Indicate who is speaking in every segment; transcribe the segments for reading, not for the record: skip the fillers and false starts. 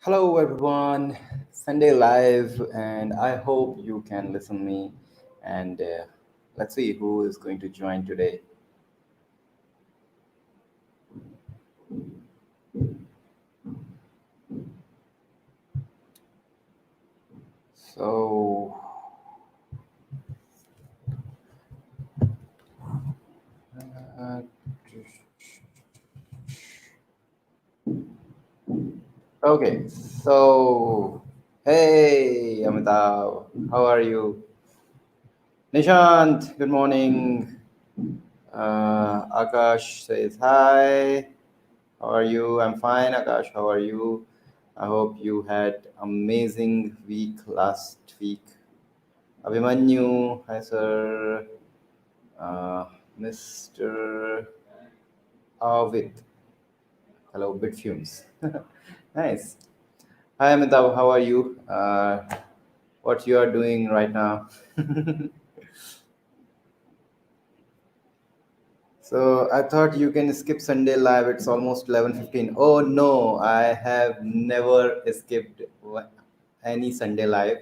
Speaker 1: Hello everyone, Sunday live, and I hope you can listen me. And let's see who is going to join today. So, uh, okay. So, hey Amitav, how are you? Nishant, good morning. Akash says hi. How are you? I'm fine, Akash. How are you? I hope you had amazing week last week. Abhimanyu, hi sir. Mr. Avit, hello, Bitfumes. Nice. Hi Amitav, how are you? What you are doing right now? So I thought you can skip Sunday live. It's almost 11:15. Oh no, I have never skipped any Sunday live.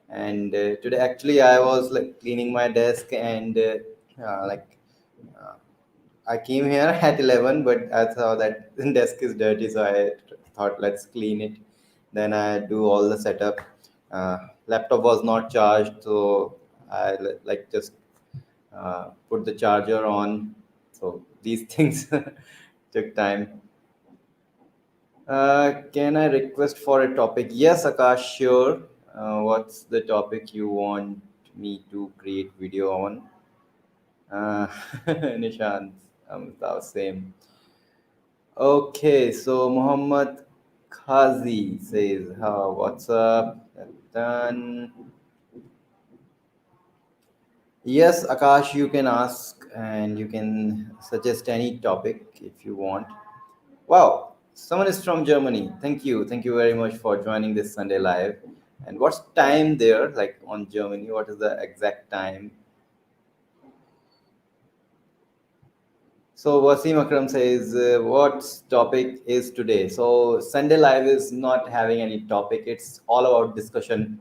Speaker 1: And today actually I was like cleaning my desk and like uh, I came here at 11, but I saw that the desk is dirty, so I thought let's clean it. Then I do all the setup. Laptop was not charged, so I like just put the charger on. So these things took time. Can I request for a topic? Yes, Akash, sure. What's the topic you want me to create video on? Uh, Nishant, that was same. Okay, so Muhammad Khazi says, what's up? Done. Yes, Akash, you can ask and you can suggest any topic if you want. Wow, someone is from Germany. Thank you. Thank you very much for joining this Sunday live. And what's time there, like on Germany? What is the exact time? So Wasim Akram says, what topic is today? So Sunday live is not having any topic. It's all about discussion.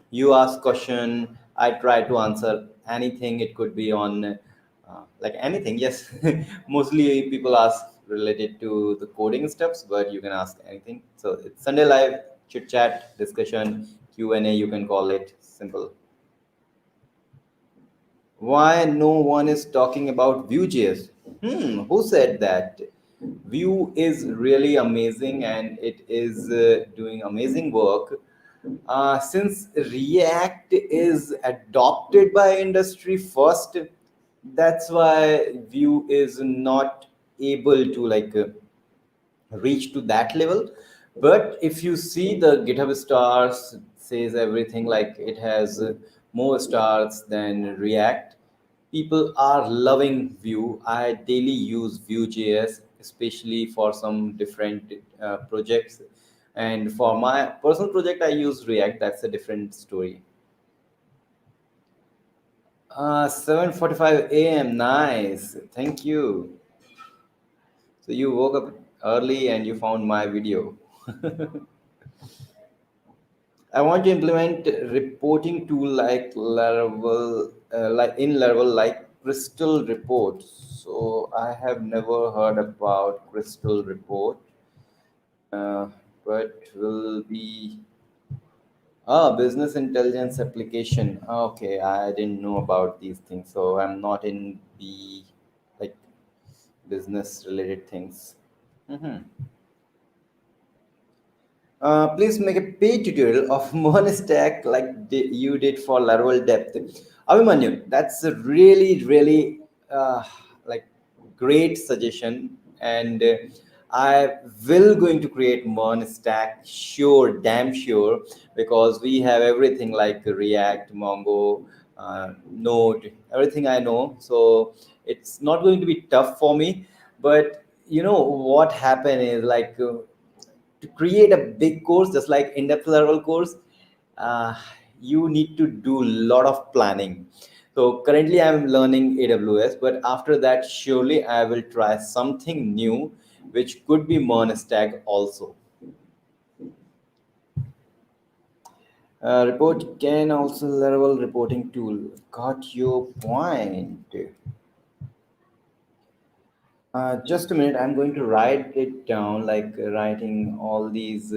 Speaker 1: You ask question, I try to answer anything. It could be on like anything. Yes, mostly people ask related to the coding steps, but you can ask anything. So it's Sunday live chit chat discussion Q&A. You can call it simple. Why no one is talking about Vue.js? Who said that? Vue is really amazing and it is doing amazing work. Since React is adopted by industry first, that's why Vue is not able to reach to that level. But if you see the GitHub stars says everything like it has more stars than React. People are loving Vue. I daily use Vue.js, especially for some different projects. And for my personal project, I use React. That's a different story. 7:45 a.m. Nice. Thank you. So you woke up early and you found my video. I want to implement reporting tool like Laravel, in Laravel, like Crystal Report. So I have never heard about Crystal Report, uh, but will be business intelligence application. Okay, I didn't know about these things, so I'm not in the like business related things. Mhm. Please make a paid tutorial of Monostack like you did for Laravel Depth. Abhimanyu, that's a really, really like great suggestion, and I will going to create Monostack, sure, damn sure, because we have everything like React, Mongo, Node, everything I know. So it's not going to be tough for me, but you know what happened is to create a big course just like in-depth level course, uh, you need to do a lot of planning. So currently I'm learning AWS, but after that surely I will try something new which could be Monostack also. Report can also level reporting tool. Got your point. Just a minute, I'm going to write it down, like writing all these.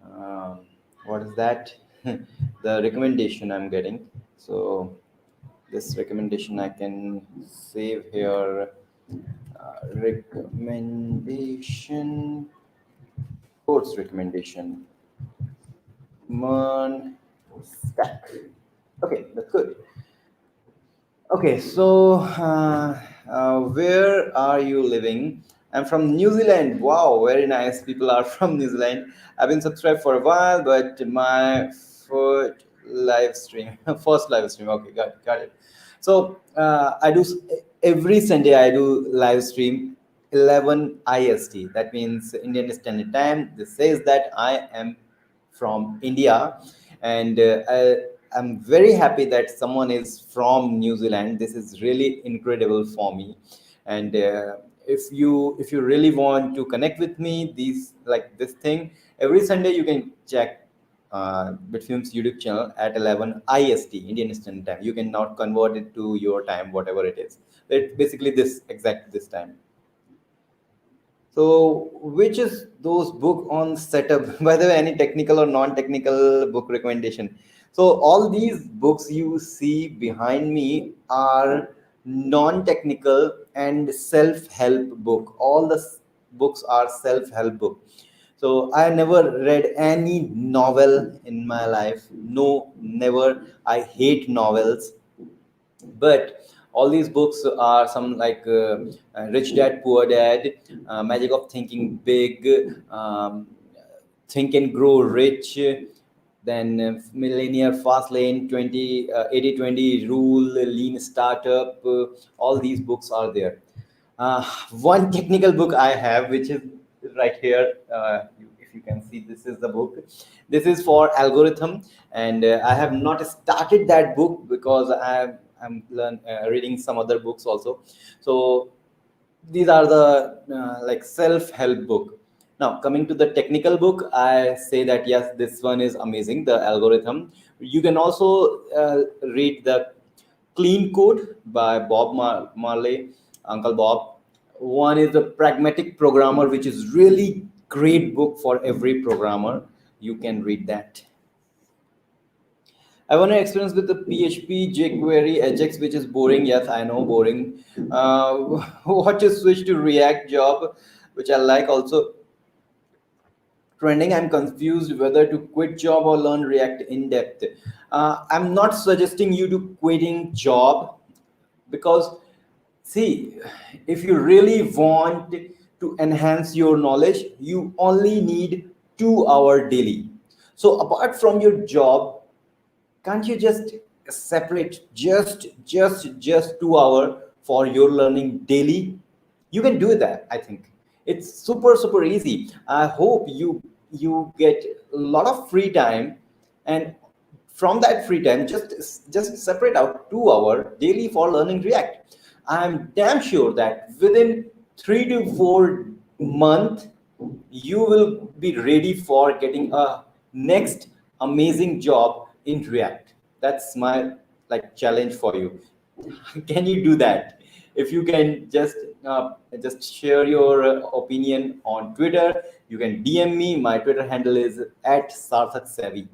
Speaker 1: Um, what is that? The recommendation I'm getting. So this recommendation I can save here. Recommendation, course recommendation. Man stack. Okay, that's good. Okay, so where are you living? I'm from New Zealand. Wow, very nice. People are from New Zealand. I've been subscribed for a while, but my first live stream, first live stream. Okay, got it. So I do every Sunday. I do live stream 11 IST. That means Indian Standard Time. This says that I am from India, and I'm very happy that someone is from New Zealand. This is really incredible for me. And if you really want to connect with me, these like this thing every Sunday you can check Bitfilm's YouTube channel at 11 IST Indian Standard Time. You can not convert it to your time, whatever it is. It's basically this exact this time. So, which is those book on setup? By the way, any technical or non-technical book recommendation? So, all these books you see behind me are non-technical and self-help book. All the books are self-help book. So, I never read any novel in my life. No, never. I hate novels, but all these books are some like Rich Dad Poor Dad, Magic of Thinking Big, Think and Grow Rich, then Millennial Fast Lane, 20 80-20 Rule, Lean Startup. All these books are there. One technical book I have, which is right here. If you can see, this is the book. This is for algorithm, and I have not started that book because I'm reading some other books also. So these are the like self-help book. Now coming to the technical book, I say that yes, this one is amazing, the algorithm. You can also read the Clean Code by Marley, Uncle Bob. One is the Pragmatic Programmer, which is really great book for every programmer. You can read that. I want to experience with the PHP, jQuery, Ajax, which is boring. Yes, I know, boring. What to switch to React job, which I like also. Trending, I'm confused whether to quit job or learn React in depth. I'm not suggesting you to quitting job, because see, if you really want to enhance your knowledge, you only need 2 hour daily. So apart from your job, can't you just separate just 2 hour for your learning daily? You can do that. I think it's super easy. I hope you get a lot of free time, and from that free time, just separate out 2 hour daily for learning React. I'm damn sure that within 3 to 4 month you will be ready for getting a next amazing job in React. That's my like challenge for you. Can you do that? If you can just share your opinion on Twitter, you can DM me. My Twitter handle is at Sarthak Savvy.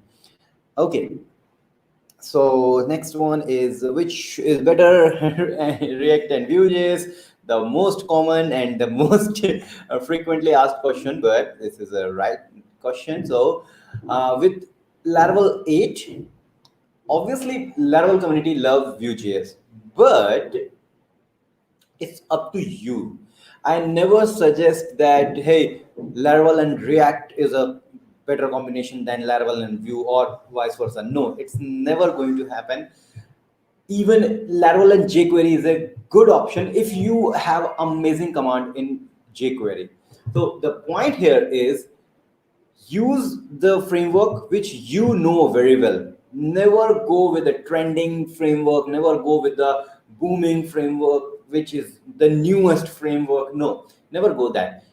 Speaker 1: Okay, so next one is which is better, React and Vue.js? The most common and the most frequently asked question, but this is a right question. So with Laravel 8, obviously Laravel community love Vue.js, but it's up to you. I never suggest that hey, Laravel and React is a better combination than Laravel and Vue or vice versa. No, it's never going to happen. Even Laravel and jQuery is a good option if you have amazing command in jQuery. So the point here is use the framework which you know very well. Never go with the trending framework, never go with the booming framework which is the newest framework. No, never go that.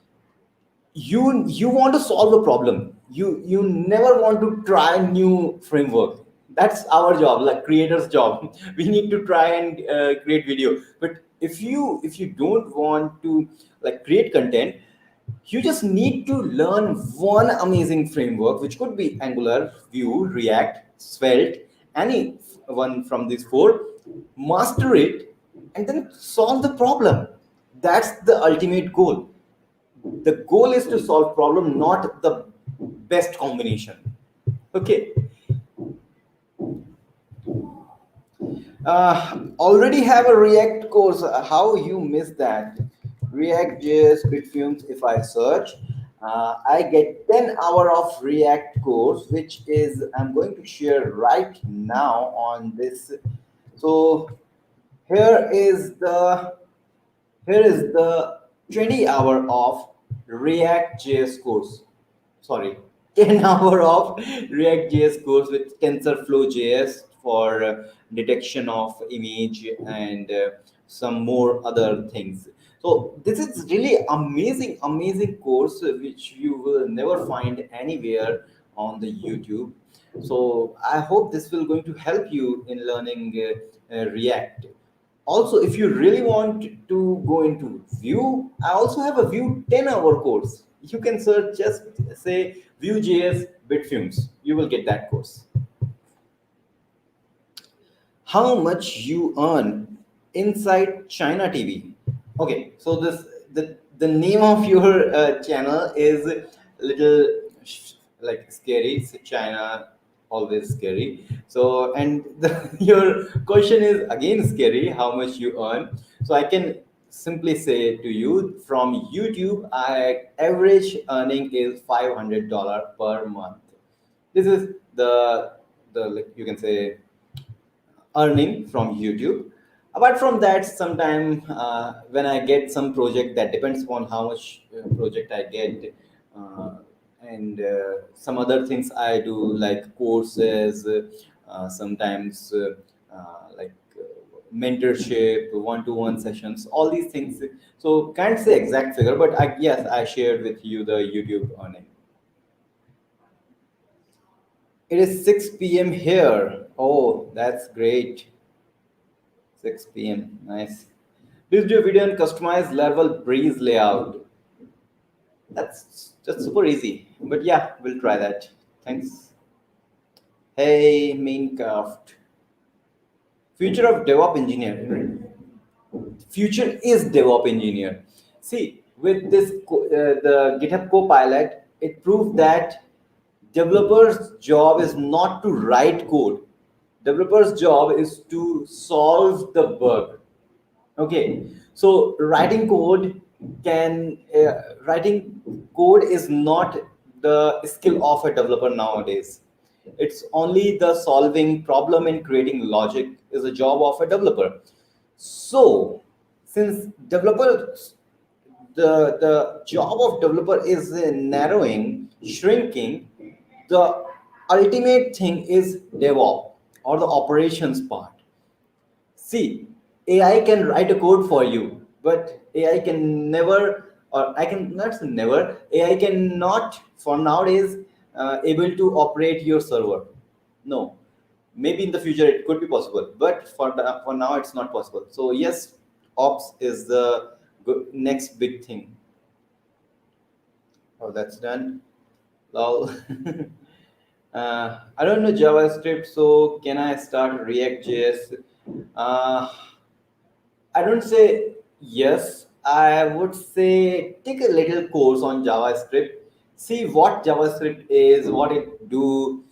Speaker 1: You want to solve a problem. You never want to try new framework. That's our job, like creators job. We need to try and create video. But if you don't want to like create content, you just need to learn one amazing framework, which could be Angular, Vue, React, Svelte, any one from these four. Master it and then solve the problem. That's the ultimate goal. The goal is to solve problem, not the best combination. Okay. Already have a React course. How you miss that? React JS Bitfumes. If I search, I get 10 hour of React course, which is I'm going to share right now on this. So here is the here is the 20 hour of React JS course. Sorry, 10 hour of React JS course with TensorFlow JS for detection of image and some more other things. So this is really amazing course which you will never find anywhere on the YouTube. So I hope this will going to help you in learning React. Also, if you really want to go into Vue, I also have a Vue 10-hour course. You can search, just say Vue.js Bitfumes. You will get that course. How much you earn inside China TV? Okay, so the name of your channel is little like scary. So China always scary. So and your question is again scary. How much you earn? So I can simply say to you from YouTube, I average earning is $500 per month. This is the like you can say earning from YouTube. Apart from that, sometime when I get some project, that depends upon how much project I get, uh, and some other things I do like courses, sometimes like mentorship, one-to-one sessions, all these things. So can't say exact figure, but yes, I shared with you the YouTube earning. It is 6 p.m. here. Oh, that's great. 6 p.m. Nice. Please do a video and customize Laravel Breeze layout. That's just super easy. But yeah, we'll try that. Thanks. Hey, Minecraft. Future of DevOps engineer. Future is DevOps engineer. See, with this the GitHub Copilot, it proved that developer's job is not to write code. Developer's job is to solve the bug. Okay, so writing code is not the skill of a developer nowadays. It's only the solving problem and creating logic is a job of a developer. So, since developers the job of developer is narrowing, shrinking, the ultimate thing is DevOps or the operations part. See, AI can write a code for you, but AI can never, or I can not say never, AI cannot for nowadays able to operate your server. No, maybe in the future it could be possible, but for now it's not possible. So yes, ops is the next big thing. Oh, that's done. Lol. I don't know JavaScript, so can I start React JS? Uh, I don't say yes. I would say take a little course on JavaScript. See what JavaScript is, what it do,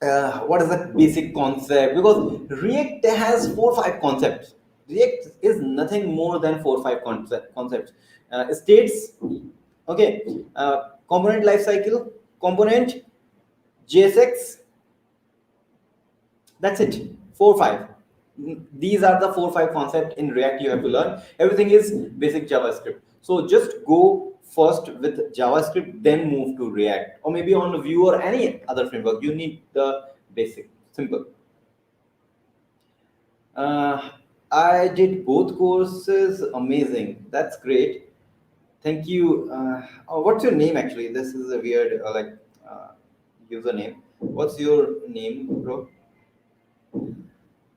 Speaker 1: what is the basic concept. Because React has 4 or 5 concepts. React is nothing more than 4 or 5 concepts. States, okay, component lifecycle, component, JSX, that's it. 4 5. These are the 4 5 concepts in React you have to learn. Everything is basic JavaScript. So just go first with JavaScript, then move to React, or maybe on Vue or any other framework. You need the basic, simple. Uh, I did both courses. Amazing. That's great. Thank you. What's your name actually? This is a weird username. What's your name, bro?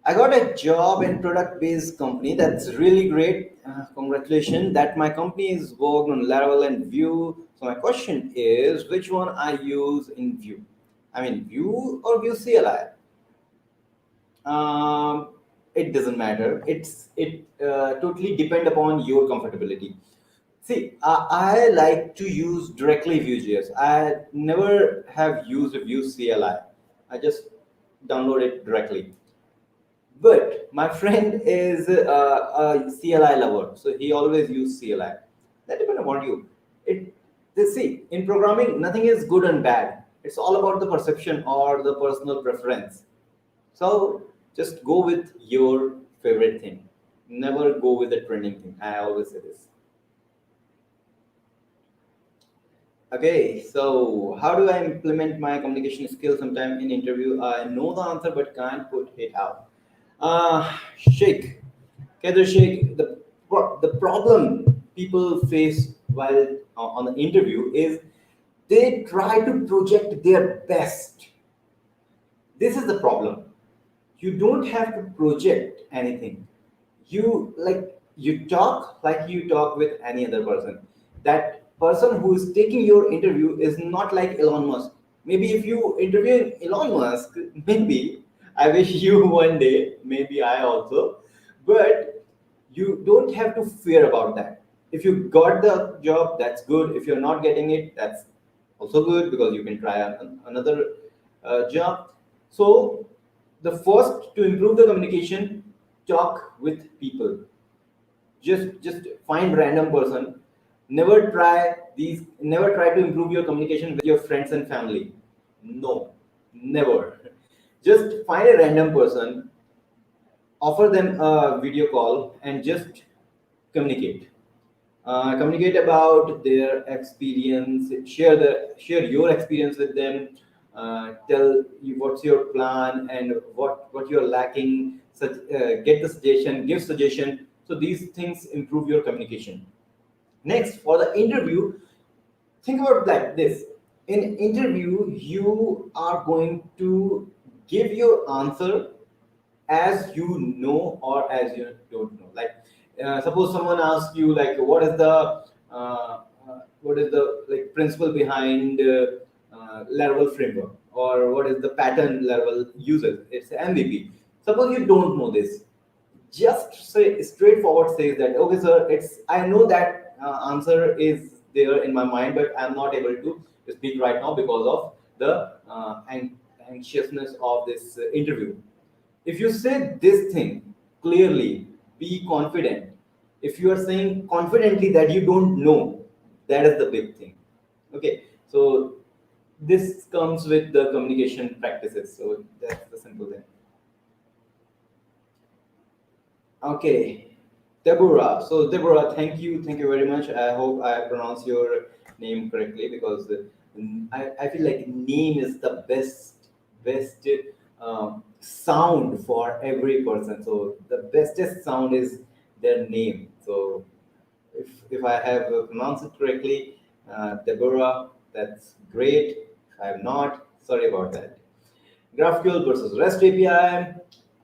Speaker 1: I got a job in product-based company. That's really great. Congratulations. That my company is worked on Laravel and Vue. So my question is, which one I use in Vue? I mean, Vue or Vue CLI? Um, it doesn't matter. It totally depend upon your comfortability. See, I like to use directly Vue.js. I never have used Vue CLI. I just download it directly. But my friend is a CLI lover, so he always use CLI. That depends upon you. It they see in programming, nothing is good and bad. It's all about the perception or the personal preference. So just go with your favorite thing. Never go with the trending thing. I always say this. Okay, so how do I implement my communication skills? Sometime in interview, I know the answer but can't put it out. Sheikh, Kader Sheikh, the problem people face while on the interview is they try to project their best. This is the problem. You don't have to project anything. You talk like you talk with any other person. That person who is taking your interview is not like Elon Musk. Maybe if you interview Elon Musk, maybe I wish you one day, maybe I also, but you don't have to fear about that. If you got the job, that's good. If you're not getting it, that's also good because you can try another job. So the first to improve the communication, talk with people. Just find random person. Never try to improve your communication with your friends and family. No, never. Just find a random person, offer them a video call and just communicate. Communicate about their experience, share your experience with them. Tell you what's your plan and what you're lacking. Get the suggestion, give suggestion. So these things improve your communication. Next, for the interview, think about like this. In interview, you are going to give your answer as you know or as you don't know. Like, suppose someone asks you like, what is the like principle behind Laravel framework, or what is the pattern Laravel uses? It's MVP. Suppose you don't know this, just say straightforward says that, okay sir, it's I know that answer is there in my mind, but I'm not able to speak right now because of the anxiousness of this interview. If you say this thing clearly, be confident. If you are saying confidently that you don't know, that is the big thing. Okay, so this comes with the communication practices. So that's the simple thing. Okay, Deborah. So Deborah, thank you very much. I hope I pronounce your name correctly because I feel like name is the best sound for every person. So the bestest sound is their name. So if I have pronounced it correctly, Deborah, that's great. If I have not, sorry about that. GraphQL versus REST API.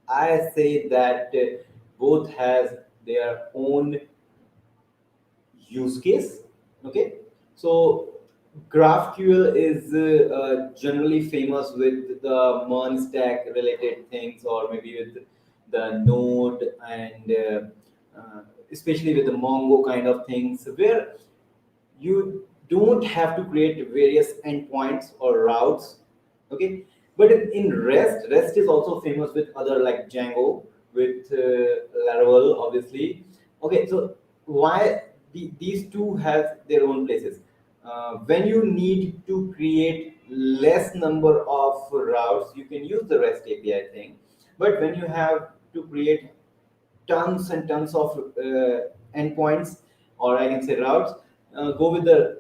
Speaker 1: I say that both has their own use case. Okay, so GraphQL is generally famous with the MERN stack related things, or maybe with the Node and especially with the Mongo kind of things, where you don't have to create various endpoints or routes. Okay, but in rest is also famous with other like Django, with Laravel obviously. Okay, so why these two have their own places. When you need to create less number of routes, you can use the rest API thing. But when you have to create tons and tons of endpoints, or I can say routes, go with the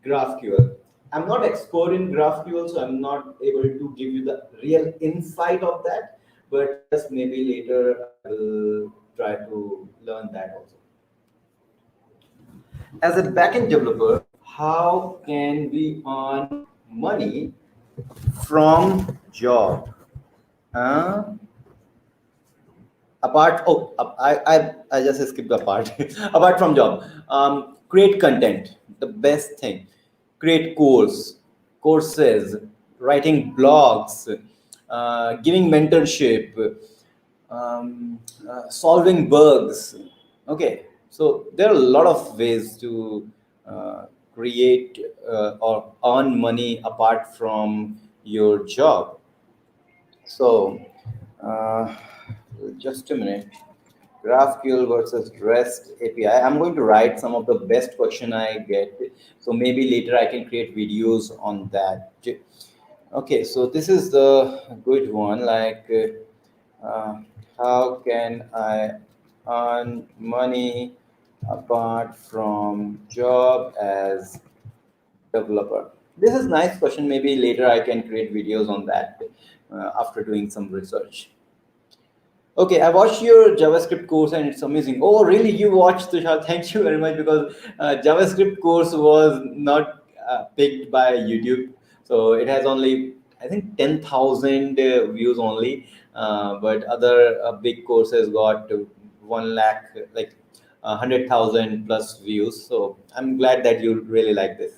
Speaker 1: GraphQL. I'm not expert in GraphQL, so I'm not able to give you the real insight of that. But yes, maybe later I will try to learn that also. as a backend developer, how can we earn money from job? Uh, apart, I just skipped the part. Apart from job, create content. The best thing, create courses, writing blogs, giving mentorship, solving bugs. Okay, so there are a lot of ways to uh, create or earn money apart from your job. So, uh, just a minute. GraphQL versus REST API. I'm going to write some of the best question I get. So maybe later I can create videos on that. Okay, so this is the good one. Like, how can I earn money apart from job as developer? This is nice question. Maybe later I can create videos on that after doing some research. Okay, I watched your JavaScript course and it's amazing. Oh, really? You watched, Tushar? Thank you very much because JavaScript course was not picked by YouTube, so it has only I think 10,000 views only. But other big courses got 1 lakh, like 100,000 plus views. So I'm glad that you really like this.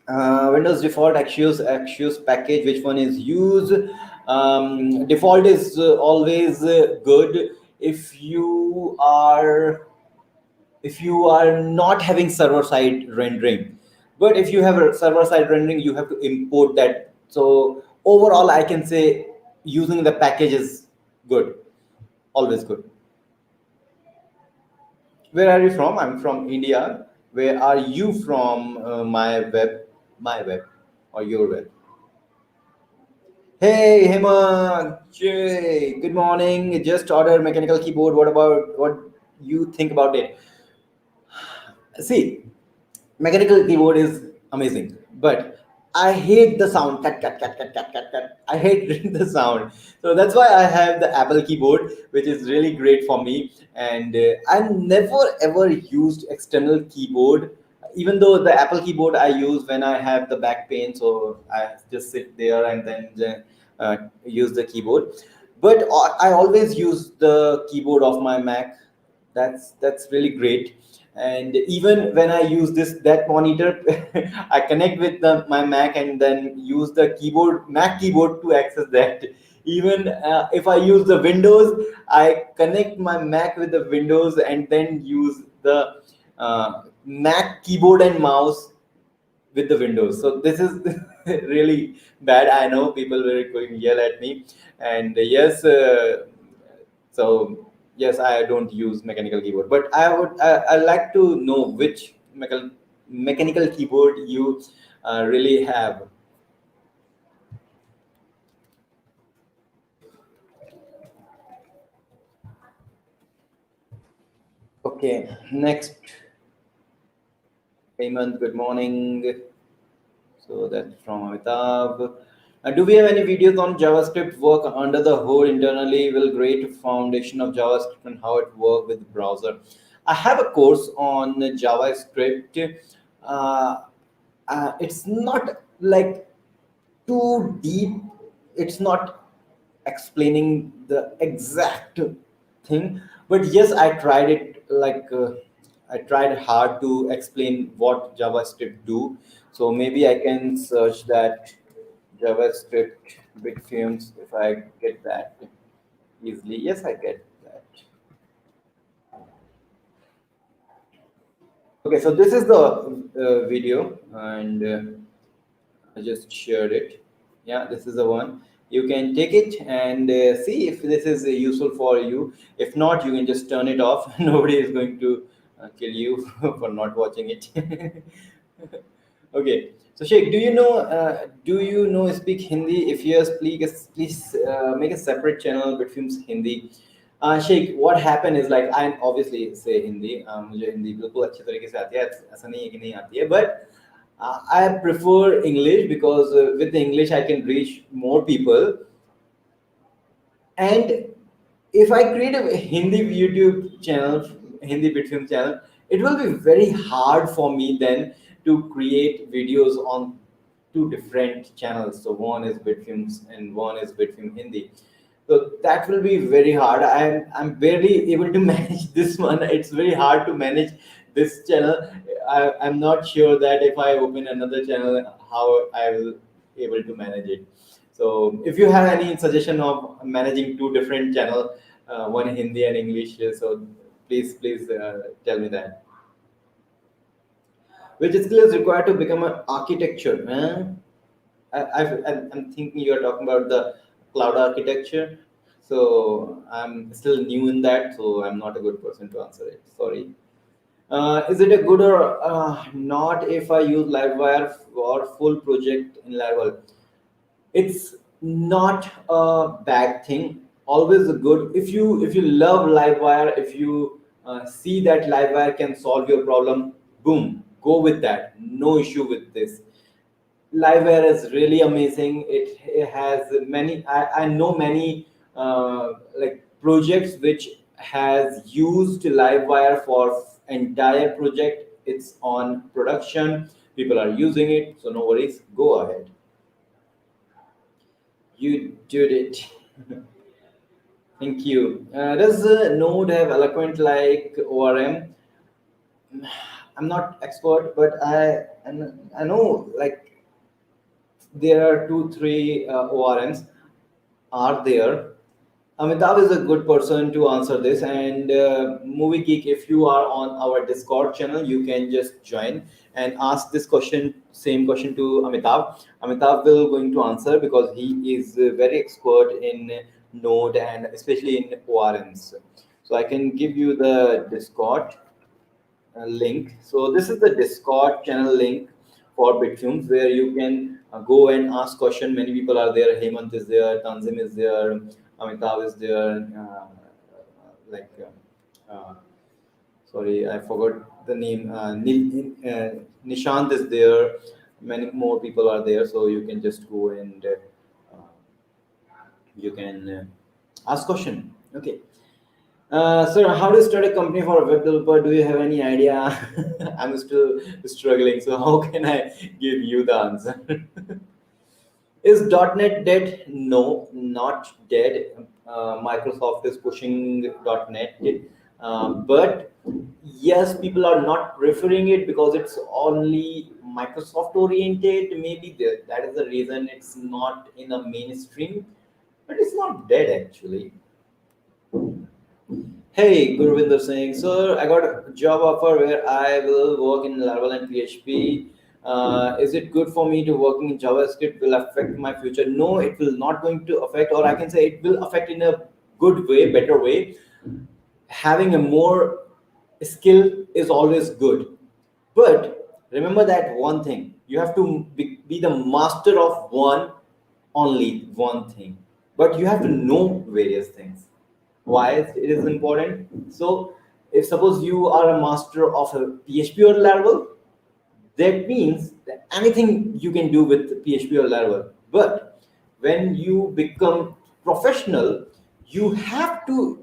Speaker 1: Windows default Axios package. Which one is used? Default is always good if you are not having server side rendering. But if you have a server side rendering, you have to import that. So overall, I can say using the package is good, always good. Where are you from? I'm from India. Where are you from? My web, or your web? Hey, Hema, Jay, good morning. Just ordered mechanical keyboard. What you think about it? See, mechanical keyboard is amazing, but I hate the sound. Cut, cut, cut, cut, cut, cut, cut. I hate the sound. So that's why I have the Apple keyboard, which is really great for me. And I never ever used external keyboard, even though the Apple keyboard I use when I have the back pain. So I just sit there and then use the keyboard. But I always use the keyboard of my Mac. That's really great. And even when I use this that monitor, I connect with my Mac and then use the keyboard Mac keyboard to access that. Even if I use the Windows, I connect my Mac with the Windows and then use the Mac keyboard and mouse with the Windows. So this is really bad. I know people will going to yell at me, and yes, so yes, I don't use mechanical keyboard, but I like to know which mechanical keyboard you really have. Okay, next, Hemant. Good morning. So that's from Amitabh. Do we have any videos on JavaScript work under the hood internally? Will great foundation of JavaScript and how it works with the browser. I have a course on JavaScript. Uh, it's not like too deep. It's not explaining the exact thing, but yes, I tried it. Like I tried hard to explain what JavaScript do. So maybe I can search that JavaScript big films if I get that easily. Yes, I get that. Okay, so this is the video, and I just shared it. Yeah, this is the one. You can take it and see if this is useful for you. If not, you can just turn it off. Nobody is going to kill you for not watching it. Okay. So Sheikh, do you know speak Hindi? If yes, please make a separate channel between Hindi. Sheikh, what happened is like I obviously say Hindi. मुझे हिंदी बिल्कुल अच्छे तरीके से आती है. ऐसा नहीं है कि नहीं आती है, but I prefer English because with the English I can reach more people. And if I create a Hindi YouTube channel, Hindi Bitfilm channel, it will be very hard for me then to create videos on two different channels. So one is Bitfilms and one is Bitfilm Hindi. So that will be very hard. I'm barely able to manage this one. It's very hard to manage this channel. I'm not sure that if I open another channel, how I will able to manage it. So if you have any suggestion of managing two different channel, one Hindi and English, so please tell me that. Which skill is required to become an architecture? I'm thinking you're talking about the cloud architecture. So I'm still new in that, so I'm not a good person to answer it. Sorry. Is it a good or not if I use Livewire for full project in Laravel? It's not a bad thing. Always a good. If you love Livewire, if you see that Livewire can solve your problem, boom, go with that. No issue with this. Liveware is really amazing. It has many. I know many like projects which has used Livewire for entire project. It's on production. People are using it, so no worries. Go ahead. You did it. Thank you. Does Node have eloquent like ORM? I'm not expert, but I know like there are two three ORMs are there. Amitabh is a good person to answer this. And Movie Geek, if you are on our Discord channel, you can just join and ask this question, same question to Amitabh. Amitabh will going to answer because he is very expert in Node and especially in ORMs. So I can give you the Discord link. So this is the Discord channel link for Bitfumes where you can go and ask question. Many people are there. Hemant is there, Tanzim is there, Amitabh is there. Like, sorry, I forgot the name. Nishant is there. Many more people are there. So you can just go and you can ask question. Okay. Sir, how to start a company for a web developer? Do you have any idea? I'm still struggling, so how can I give you the answer? Is .NET dead? No, not dead. Microsoft is pushing .NET, but yes, people are not preferring it because it's only Microsoft oriented. Maybe that is the reason it's not in a mainstream, but it's not dead actually. Hey, Gurvinder saying, sir, I got a job offer where I will work in Laravel and PHP. Is it good for me to working in JavaScript will affect my future? No, it will not going to affect, or I can say it will affect in a good way, better way. Having a more skill is always good. But remember that one thing, you have to be the master of one, only one thing. But you have to know various things. Why it is important? So, if suppose you are a master of a PHP or Laravel, that means that anything you can do with PHP or Laravel. But when you become professional, you have to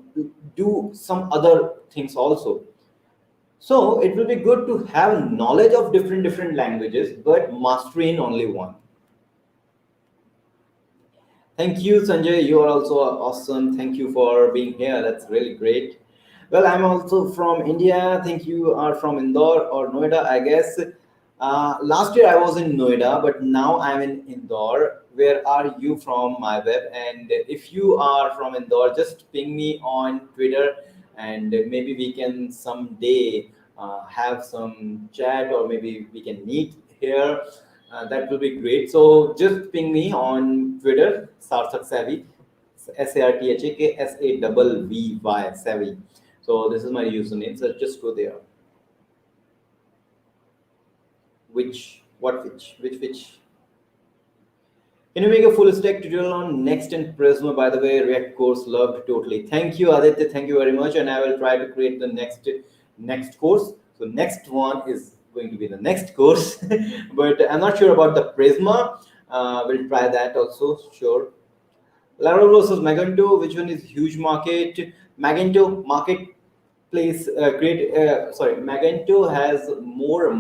Speaker 1: do some other things also. So it will be good to have knowledge of different languages, but mastery in only one. Thank you, Sanjay. You are also awesome. Thank you for being here. That's really great. Well, I'm also from India. Think you are from Indore or Noida, I guess. Last year I was in Noida, but now I'm in Indore. Where are you from, my web? And if you are from Indore, just ping me on Twitter, and maybe we can someday have some chat, or maybe we can meet here. That will be great. So just ping me on Twitter, Sarthak Savvy, SARTHAKSAVVY Savvy. So this is my username. So just go there. Which? Can you make a full stack tutorial on Next and Prisma? By the way, React course loved totally. Thank you, Aditya. Thank you very much. And I will try to create the next course. So next one is going to be the next course, but I'm not sure about the Prisma. We'll try that also. Sure. Laravel versus Magento. Which one is huge market? Magento market place create sorry Magento has more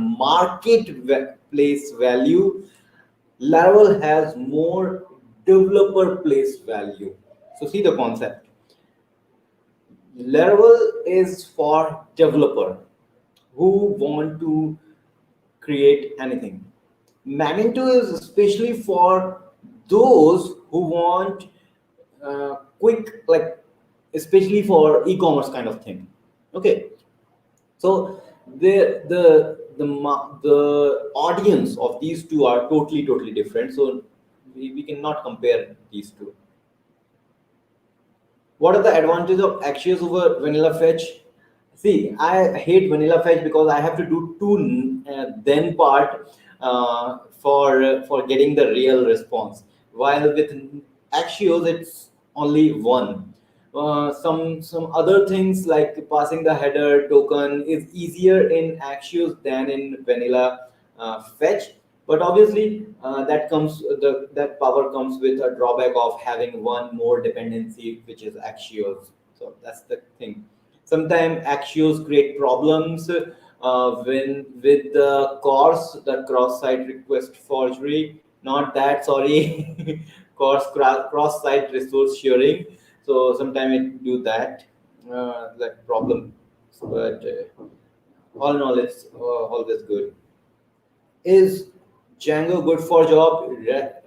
Speaker 1: place value. Laravel has more developer place value. So see the concept. Laravel is for developer who want to create anything. Magento is especially for those who want quick, like especially for e-commerce kind of thing. Okay, so the audience of these two are totally different. So we cannot compare these two. What are the advantages of Axios over Vanilla Fetch? See, I hate Vanilla Fetch because I have to do two then part for getting the real response. While with Axios, it's only one. Some other things like passing the header token is easier in Axios than in Vanilla Fetch. But obviously, that power comes with a drawback of having one more dependency, which is Axios. So that's the thing. Sometimes Axios create problems when with the course, the cross-site request forgery. Not that, sorry, cross-site resource sharing. So sometimes it do that, like problem. But all in all, it's always good. Is Django good for job?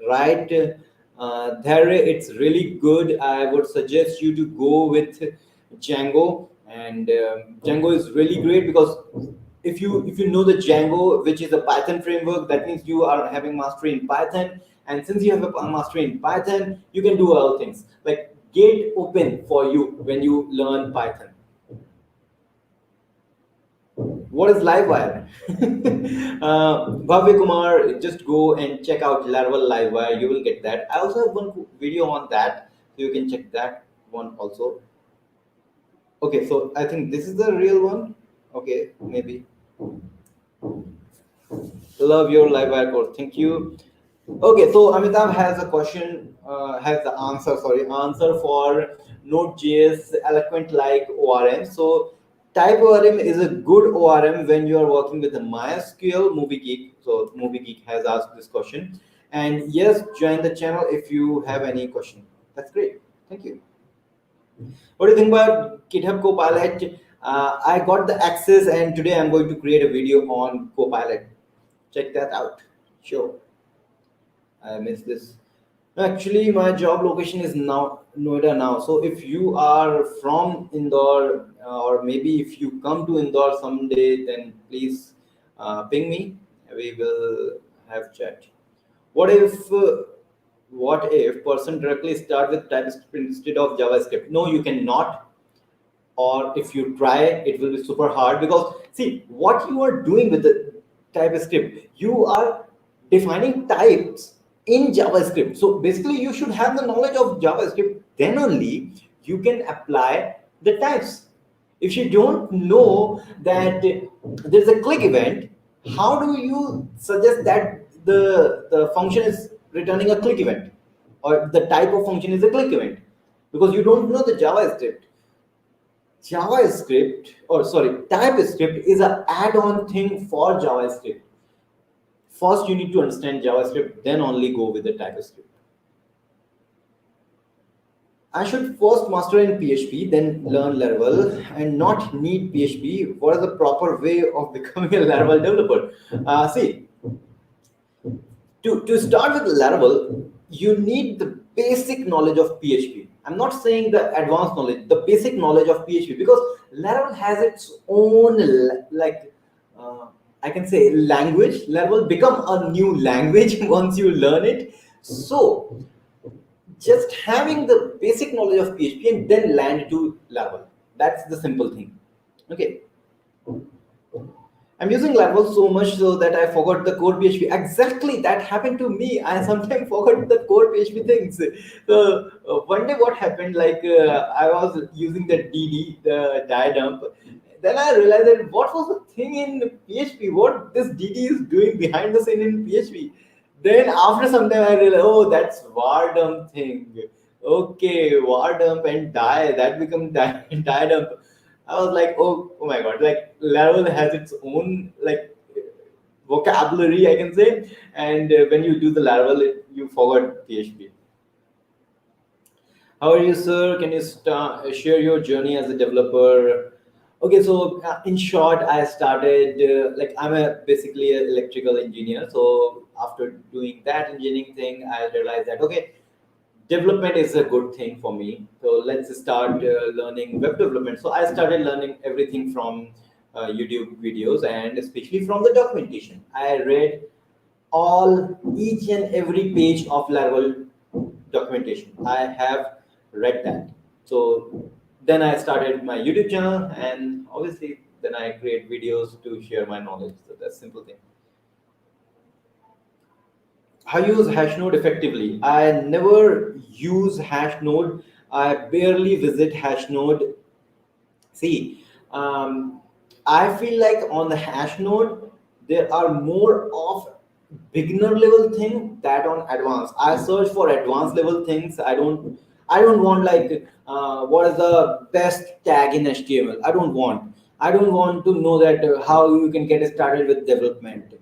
Speaker 1: Right. There, it's really good. I would suggest you to go with Django, and Django is really great because if you know the Django, which is a Python framework, that means you are having mastery in Python, and since you have a mastery in Python, you can do all things. Like gate open for you when you learn Python. What is Livewire? Bhavya Kumar, just go and check out Laravel Livewire. You will get that. I also have one video on that, so you can check that one also. Okay, so I think this is the real one. Okay, maybe. Love your Livewire course. Thank you. Okay, so Amitabh has a question, has the answer, sorry, answer for Node.js eloquent like ORM. So type ORM is a good ORM when you are working with the MySQL Movie Geek. So Movie Geek has asked this question. And yes, join the channel if you have any question. That's great. Thank you. What do you think about GitHub Copilot? I got the access and today I'm going to create a video on Copilot. Check that out. Sure. I miss this. No, actually, my job location is now Noida now. So if you are from Indore, or maybe if you come to Indore someday, then please ping me. We will have chat. What if what if person directly start with TypeScript instead of JavaScript? No, you cannot. Or if you try, it will be super hard because see what you are doing with the TypeScript. You are defining types in JavaScript. So basically, you should have the knowledge of JavaScript. Then only you can apply the types. If you don't know that there's a click event, how do you suggest that the function is returning a click event or the type of function is a click event? Because you don't know the JavaScript. JavaScript, or sorry, TypeScript is an add-on thing for JavaScript. First, you need to understand JavaScript, then only go with the TypeScript. I should first master in PHP, then learn Laravel, and not need PHP. What is the proper way of becoming a Laravel developer? See, to start with Laravel, you need the basic knowledge of PHP. I'm not saying the advanced knowledge, the basic knowledge of PHP, because Laravel has its own like I can say language. Laravel become a new language once you learn it. So just having the basic knowledge of PHP and then land to Laravel. That's the simple thing. Okay. I'm using Laravel so much so that I forgot the core PHP. Exactly, that happened to me. I sometimes forgot the core PHP things. So one day, what happened? Like I was using the DD, the die dump. Then I realized that what was the thing in PHP? What this DD is doing behind the scene in PHP? Then after some time, I realized, oh, that's var dump thing. Okay, var dump and die that become die dump. I was like, oh my god, like Laravel has its own like vocabulary, I can say, and when you do the Laravel, you forgot PHP. How are you, sir? Can you share your journey as a developer? Okay, so in short, I started like I'm a basically an electrical engineer. So after doing that engineering thing, I realized that okay, development is a good thing for me. So let's start learning web development. So I started learning everything from YouTube videos and especially from the documentation. I read all each and every page of Laravel documentation. I have read that. So then I started my YouTube channel, and obviously then I create videos to share my knowledge. So that's simple thing. I use Hashnode effectively. I never use Hashnode. I barely visit Hashnode. See, I feel like on the hash node, there are more of beginner level thing that on advanced. I search for advanced level things. I don't want like what is the best tag in HTML. I don't want to know that how you can get started with development.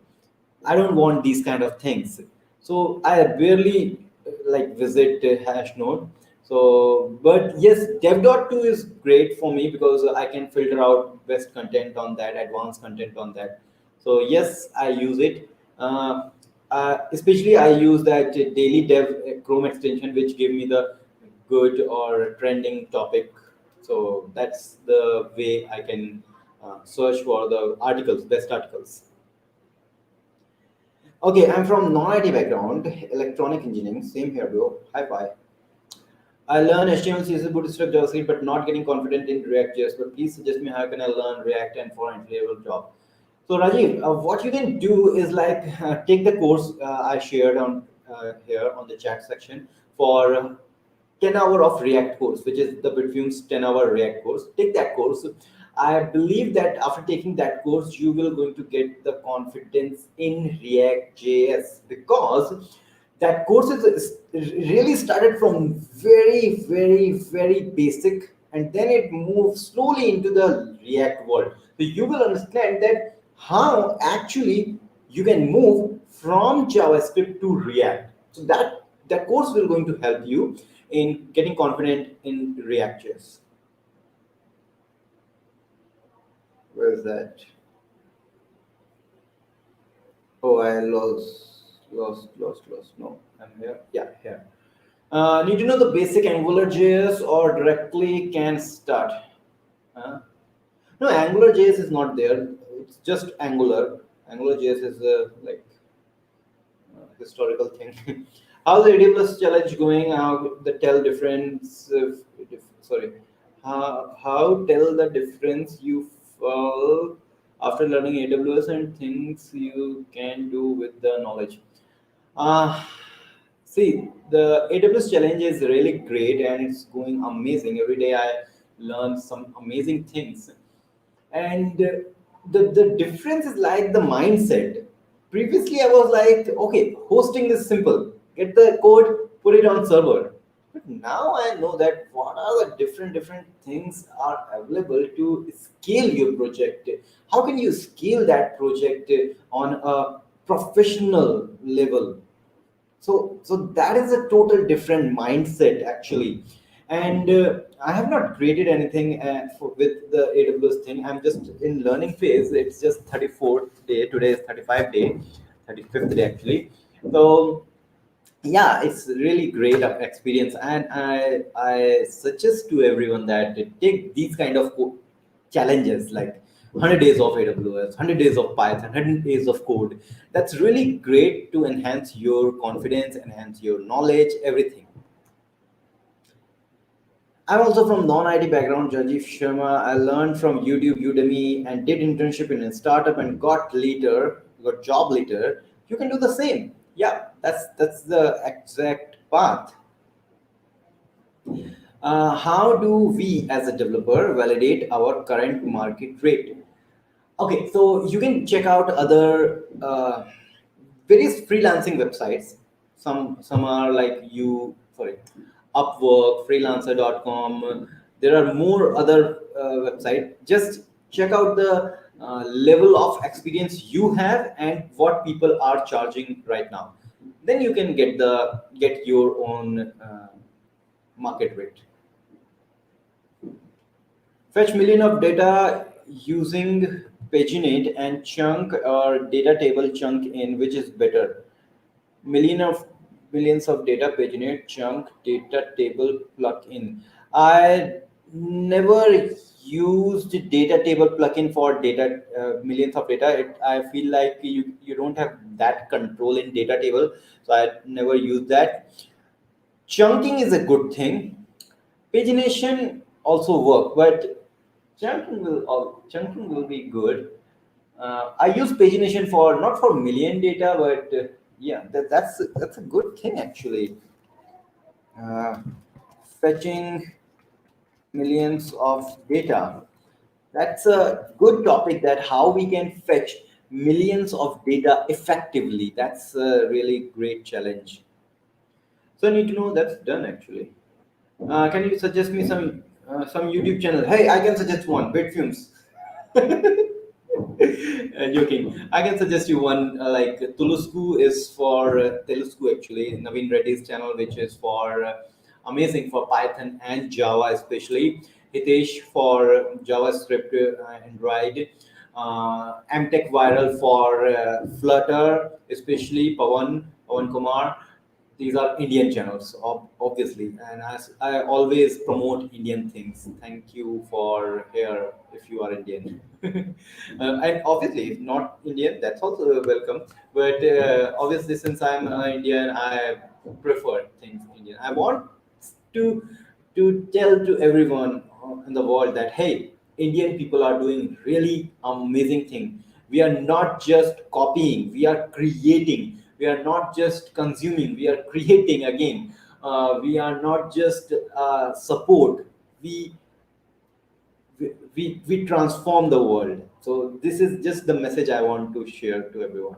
Speaker 1: I don't want these kind of things. So I barely like visit Hashnode. So, but yes, dev.to is great for me because I can filter out best content on that, advanced content on that. So yes, I use it. Uh, Especially I use that daily dev Chrome extension, which give me the good or trending topic. So that's the way I can search for the articles, best articles. Okay, I'm from non-IT background, electronic engineering. Same here, bro. High five. I learn HTML, CSS, Bootstrap, JavaScript, but not getting confident in React.js. But please suggest me how can I learn React and for entry level job. So Rajiv, what you can do is like take the course I shared on here on the chat section for 10 hour of React course, which is the Bitfume's 10-hour React course. Take that course. I believe that after taking that course, you will going to get the confidence in React JS because that course is really started from very, very, very basic and then it moves slowly into the React world. So you will understand that how actually you can move from JavaScript to React. So that course will going to help you in getting confident in React.js. Where is that? Oh, I lost. No, I'm here. Yeah, here. Need to know the basic AngularJS or directly can start. Huh? No, AngularJS is not there. It's just Angular. AngularJS is like historical thing. How's the AWS challenge going? How the tell difference? Sorry, how tell the difference you feel after learning AWS and things you can do with the knowledge. Uh, See, the AWS challenge is really great and it's going amazing. Every day I learn some amazing things. And the difference is like the mindset. Previously, I was like, okay, hosting is simple. Get the code, put it on server. But now I know that what are the different things are available to scale your project. How can you scale that project on a professional level? So that is a total different mindset actually. And I have not created anything with the AWS thing. I'm just in learning phase. It's just 34th day. Today is 35 day, 35th day actually. So yeah, it's really great experience, and I suggest to everyone that they take these kind of challenges like 100 days of AWS, 100 days of Python, 100 days of code. That's really great to enhance your confidence, enhance your knowledge, everything. I'm also from non-IT background, Jajiv Sharma. I learned from YouTube, Udemy, and did internship in a startup and got job later. You can do the same. Yeah, that's the exact path. How do we as a developer validate our current market rate? Okay, so you can check out other various freelancing websites. Some are like Upwork, freelancer.com. There are more other website. Just check out the level of experience you have and what people are charging right now. Then you can get your own market rate. Fetch million of data using paginate and chunk or data table chunk in, which is better? Million of Millions of data paginate chunk data table plugin. I never used data table plugin for data millions of data. I feel like you don't have that control in data table, so I never used that. Chunking is a good thing. Pagination also work, but chunking will be good. I use pagination for not for million data, but yeah, that's a good thing actually. Uh, Fetching millions of data. That's a good topic. That how we can fetch millions of data effectively. That's a really great challenge. So I need to know that's done actually. Can you suggest me some YouTube channel? Hey, I can suggest one. Bitfumes. Joking. I can suggest you one like Tulusku is for Telusku actually. Naveen Reddy's channel, which is for amazing for Python and Java especially. Hitesh for JavaScript, Android. MTech Viral for Flutter, especially Pawan Kumar. These are Indian channels, obviously, and as I always promote Indian things. Thank you for here if you are Indian, and obviously if not Indian, that's also welcome. But obviously, since I'm Indian, I prefer things Indian. I want to tell to everyone in the world that hey, Indian people are doing really amazing thing. We are not just copying, we are creating. We are not just consuming, we are creating again. We are not just support. We, we transform the world. So this is just the message I want to share to everyone.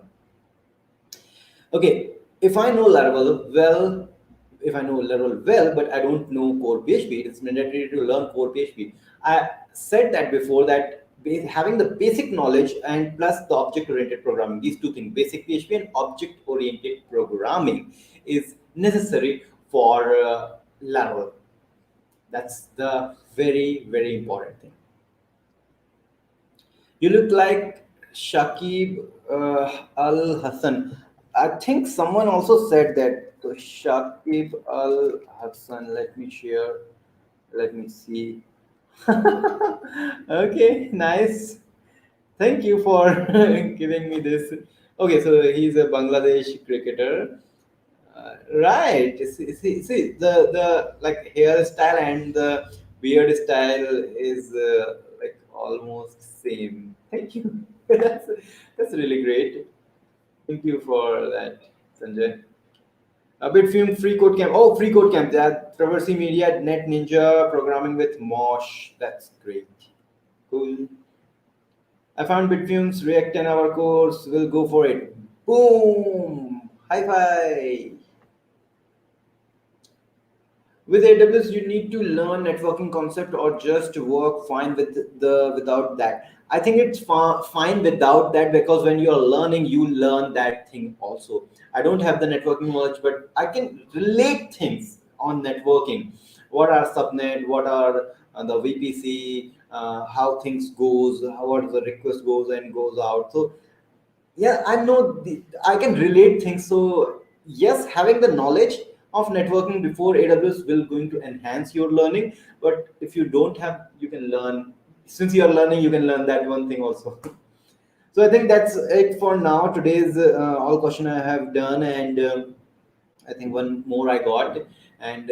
Speaker 1: Okay, if I know Laravel well, if I know Laravel well, but I don't know core PHP, it's mandatory to learn core PHP. I said that before that having the basic knowledge and plus the object-oriented programming, these two things, basic PHP and object-oriented programming, is necessary for Laravel. That's the very important thing. You look like Shakib Al Hassan. I think someone also said that. So Shakib Al Hassan. Let me share. Let me see. Okay, nice. Thank you for giving me this. Okay, so he's a Bangladesh cricketer. Right. See, the like hairstyle and the beard style is like almost same. Thank you. That's really great. Thank you for that, Sanjay. A bit film free code camp. Oh, free code camp. That Traversy Media, Net Ninja, programming with Mosh. That's great. Cool. I found Bitfume's React 10-hour course. We'll go for it. Boom. High five. With AWS, you need to learn networking concept or just work fine without that. I think it's fine without that because when you are learning, you learn that thing also. I don't have the networking knowledge, but I can relate things on networking. What are subnet? What are the VPC? How things goes? How what the request goes and goes out. So yeah, I can relate things. So yes, having the knowledge of networking before AWS will going to enhance your learning, but if you don't have, you can learn. Since you are learning, you can learn that one thing also. So I think that's it for now. Today's all question I have done, and I think one more I got, and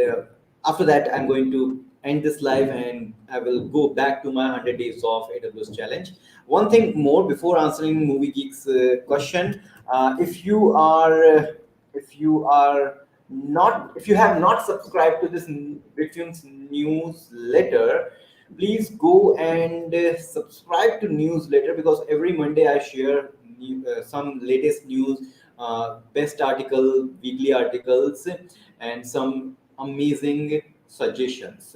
Speaker 1: after that I'm going to end this live, and I will go back to my 100 days of AWS challenge. One thing more before answering Movie Geek's question: if you are not, if you have not subscribed to this Bitfumes newsletter, please go and subscribe to newsletter because every Monday I share some latest news, best article, weekly articles, and some amazing suggestions.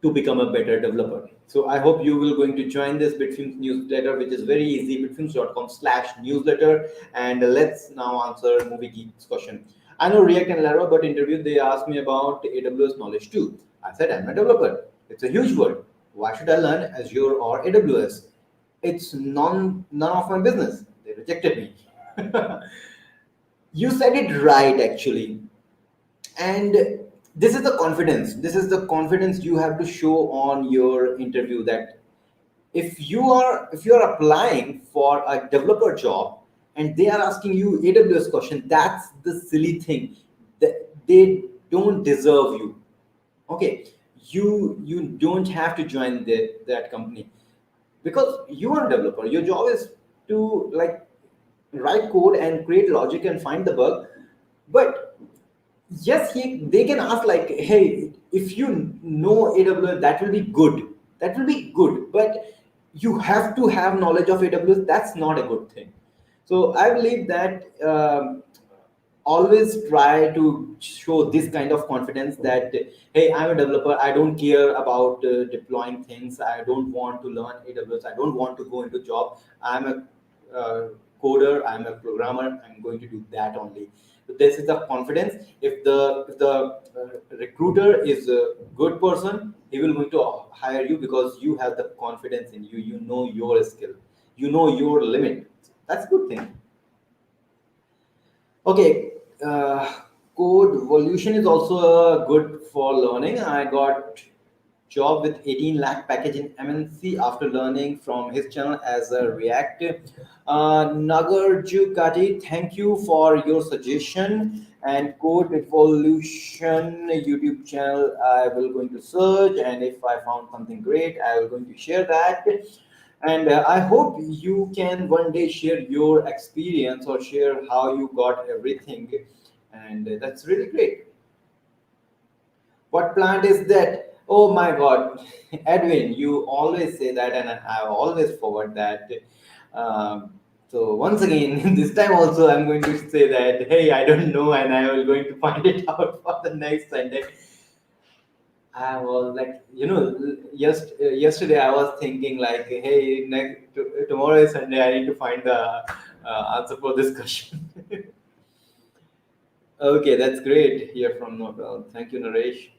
Speaker 1: to become a better developer. So I hope you will going to join this Bitfilms newsletter, which is very easy, bitfilms.com/newsletter. And let's now answer Movie Geek's question. I know React and Laravel, but interview they asked me about AWS knowledge too. I said I'm a developer. It's a huge word. Why should I learn Azure or AWS? It's none of my business. They rejected me. You said it right, actually. And this is the confidence you have to show on your interview, that if you are applying for a developer job and they are asking you AWS question, that's the silly thing, that they don't deserve you. Okay, you don't have to join that company, because you are a developer. Your job is to like write code and create logic and find the bug. But yes, they can ask like, hey, if you know AWS, that will be good, but you have to have knowledge of AWS. That's not a good thing. So I believe that always try to show this kind of confidence, that hey, I'm a developer, I don't care about deploying things, I don't want to learn AWS, I don't want to go into job, I'm a coder, I'm a programmer, I'm going to do that only. So this is the confidence. If the recruiter is a good person, he will going to hire you because you have the confidence in you, you know your skill, you know your limit. That's a good thing. Okay, code evolution is also good for learning. I got job with 18 lakh package in MNC after learning from his channel as a React. Nagarjukati, thank you for your suggestion. And code evolution YouTube channel, I will going to search, and if I found something great, I will going to share that. And I hope you can one day share your experience or share how you got everything. And that's really great. What plant is that? Oh my God, Edwin, you always say that, and I always forget that. So once again, this time also, I'm going to say that, hey, I don't know, and I will going to find it out for the next Sunday. I was like, yesterday I was thinking like, hey, tomorrow is Sunday. I need to find the answer for this question. Okay, that's great. Here from Nobel. Thank you, Naresh.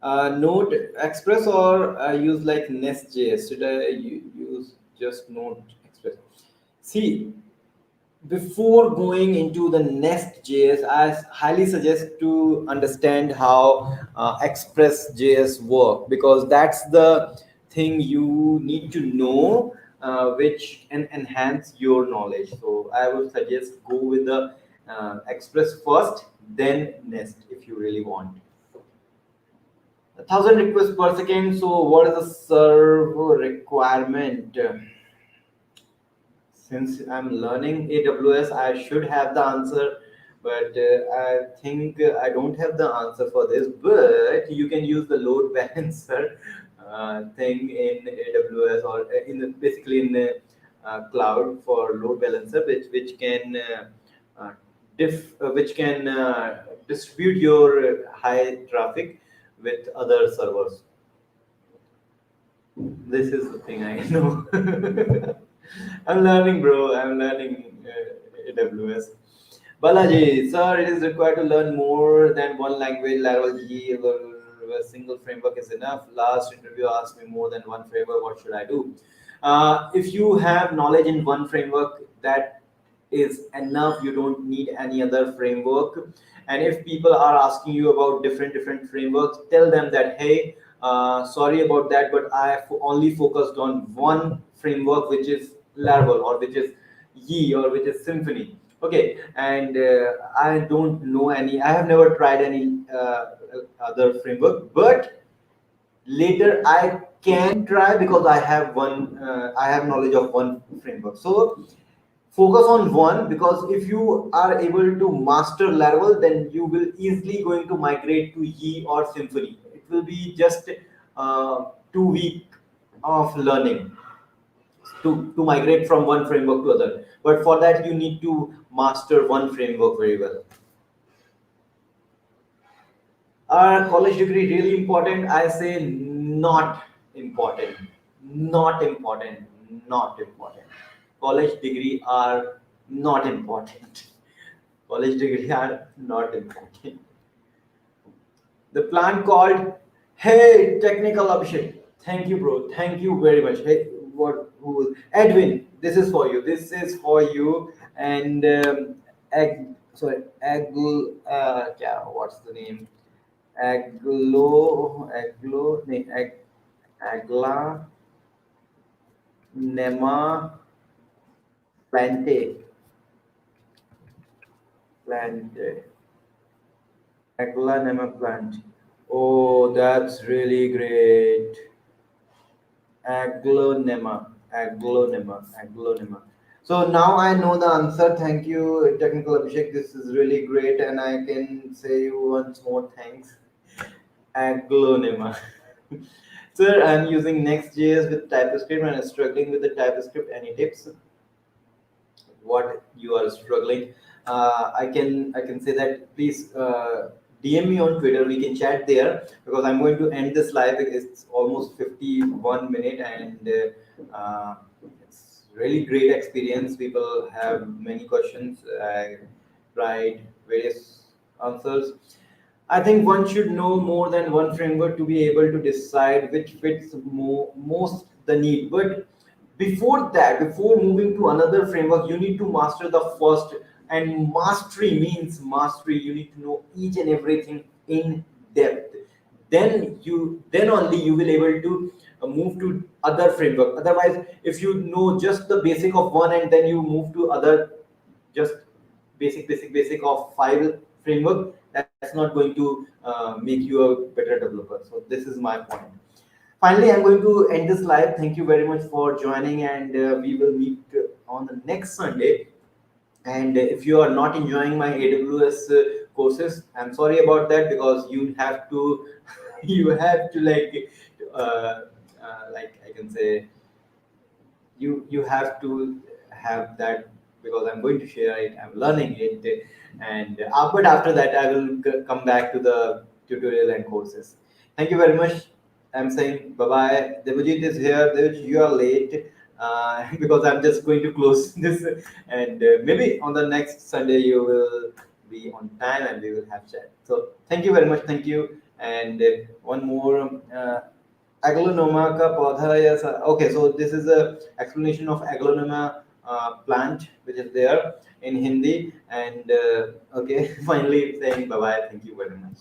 Speaker 1: Node Express or use like Nest.js? Should I use just Node Express? See, before going into the Nest.js, I highly suggest to understand how Express.js work, because that's the thing you need to know, which can enhance your knowledge. So I would suggest go with the Express first, then Nest if you really want. 1,000 requests per second. So what is the server requirement? Since I'm learning AWS, I should have the answer, but I think I don't have the answer for this. But you can use the load balancer thing in AWS, or basically in the cloud for load balancer, which can which can distribute your high traffic with other servers. This is the thing I know. I'm learning, bro. I'm learning AWS. Balaji, sir, it is required to learn more than one language. Laravel G or a single framework is enough. Last interview asked me more than one framework. What should I do? If you have knowledge in one framework, that is enough. You don't need any other framework. And if people are asking you about different frameworks, tell them that, hey, sorry about that, but only focused on one framework, which is Laravel, or which is Yi, or which is Symfony. Okay, and I don't know any. I have never tried any other framework, but later I can try, because I have one. I have knowledge of one framework. So focus on one, because if you are able to master Laravel, then you will easily going to migrate to Yi or Symfony. It will be just 2 week of learning to migrate from one framework to other. But for that, you need to master one framework very well. Are college degree really important? I say not important. Not important. Not important. College degree are not important. College degree are not important. The plant called, hey, technical Abhishek. Thank you, bro. Thank you very much. Hey, what? Who? Edwin. This is for you. This is for you. And sorry, Agl. What's the name? Aglo, Agla, Nema, Plante, Agla, Nema, Plant. Oh, that's really great. Aglonema. So now I know the answer. Thank you, Technical Abhishek. This is really great, and I can say you once more thanks. Aglonema. Sir, I'm using Next.js with TypeScript and struggling with the TypeScript. Any tips? What you are struggling? I can say that please DM me on Twitter. We can chat there because I'm going to end this live. It's almost 51 minute and it's really great experience. People have many questions. I tried various answers. I think one should know more than one framework to be able to decide which fits most the need. But before that, before moving to another framework, you need to master the first. And mastery means mastery. You need to know each and everything in depth. Then only you will able to move to other framework. Otherwise, if you know just the basic of one and then you move to other just basic of five framework, that's not going to make you a better developer. So this is my point. Finally, I'm going to end this live. Thank you very much for joining, and we will meet on the next Sunday. And if you are not enjoying my AWS courses, I'm sorry about that because you have to you have to like I can say you have to have that because I'm going to share it. I'm learning it, and but after that, I will come back to the tutorial and courses. Thank you very much. I'm saying bye bye. Devajit is here. Devajit, you are late because I'm just going to close this, and maybe on the next Sunday you will be on time and we will have chat. So thank you very much. Thank you. And one more. Aglaonema का पौधा या okay, so this is a explanation of Aglaonema plant which is there in Hindi, and okay, finally saying bye bye. Thank you very much.